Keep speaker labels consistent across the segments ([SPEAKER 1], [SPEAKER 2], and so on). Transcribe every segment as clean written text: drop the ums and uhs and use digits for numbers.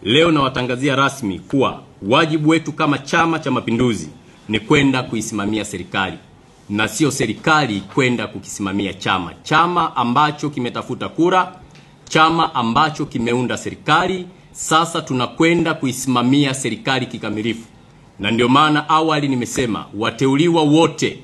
[SPEAKER 1] Leo nawatangazia rasmi kuwa wajibu wetu kama Chama cha Mapinduzi ni kwenda kuisimamia serikali na sio serikali kwenda kukisimamia chama. Chama ambacho kimetafuta kura, chama ambacho kimeunda serikali, sasa tunakwenda kuisimamia serikali kikamilifu. Na ndio maana awali nimesema wateuliwa wote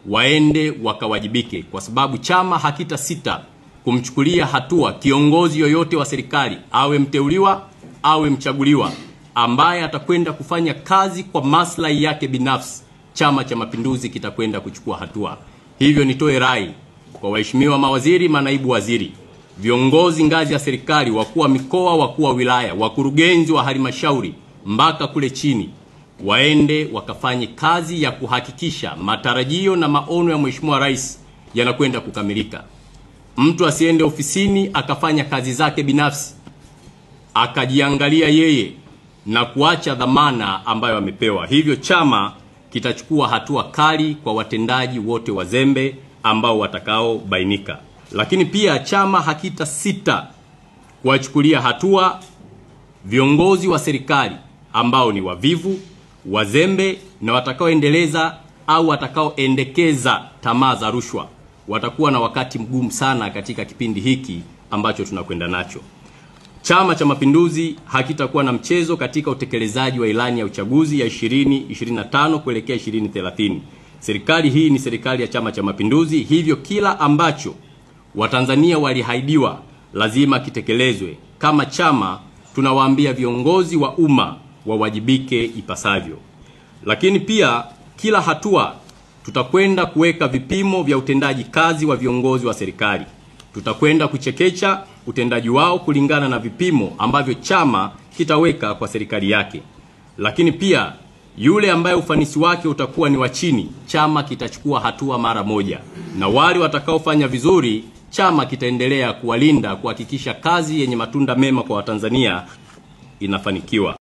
[SPEAKER 1] waende wakawajibike, kwa sababu chama hakita sita kumchukulia hatua kiongozi yoyote wa serikali, awe mteuliwa awe mchaguliwa, ambaye atakwenda kufanya kazi kwa maslahi yake binafsi. Chama cha Mapinduzi kitakwenda kuchukua hatua. Hivyo nitoe rai kwa waheshimiwa mawaziri, manaibu waziri, viongozi ngazi ya serikali, wakuu wa mikoa, wakuu wa wilaya, wakurugenzi wa halmashauri mpaka kule chini, waende wakafanye kazi ya kuhakikisha matarajio na maono ya Mheshimiwa Rais yanakwenda kukamilika. Mtu asiende ofisini akafanya kazi zake binafsi, akajiangalia yeye na kuacha dhamana ambayo amepewa. Hivyo chama kitachukua hatua kali kwa watendaji wote wazembe ambao watakao bainika. Lakini pia chama hakita sita kuwachukulia hatua viongozi wa serikali ambao ni wavivu, wazembe na watakaoendeleza au watakaoendekeza tamaa za rushwa. Watakuwa na wakati mgumu sana katika kipindi hiki ambacho tunakwenda nacho. Chama cha Mapinduzi hakitakuwa na mchezo katika utekelezaji wa ilani ya uchaguzi ya 2025 kuelekea 2030. Serikali hii ni serikali ya Chama cha Mapinduzi, hivyo kila ambacho Watanzania walihaidiwa lazima kitekelezwe. Kama chama tunawaambia viongozi wa umma wawajibike ipasavyo. Lakini pia kila hatua tutakwenda kuweka vipimo vya utendaji kazi wa viongozi wa serikali. Tutakwenda kuchekecha utendaji wao kulingana na vipimo ambavyo chama kitaweka kwa serikali yake. Lakini pia yule ambaye ufanisi wake utakuwa ni wa chini, chama kitachukua hatua mara moja. Na wale watakaofanya vizuri, chama kitaendelea kuwalinda, kuhakikisha kazi yenye matunda mema kwa Watanzania inafanikiwa.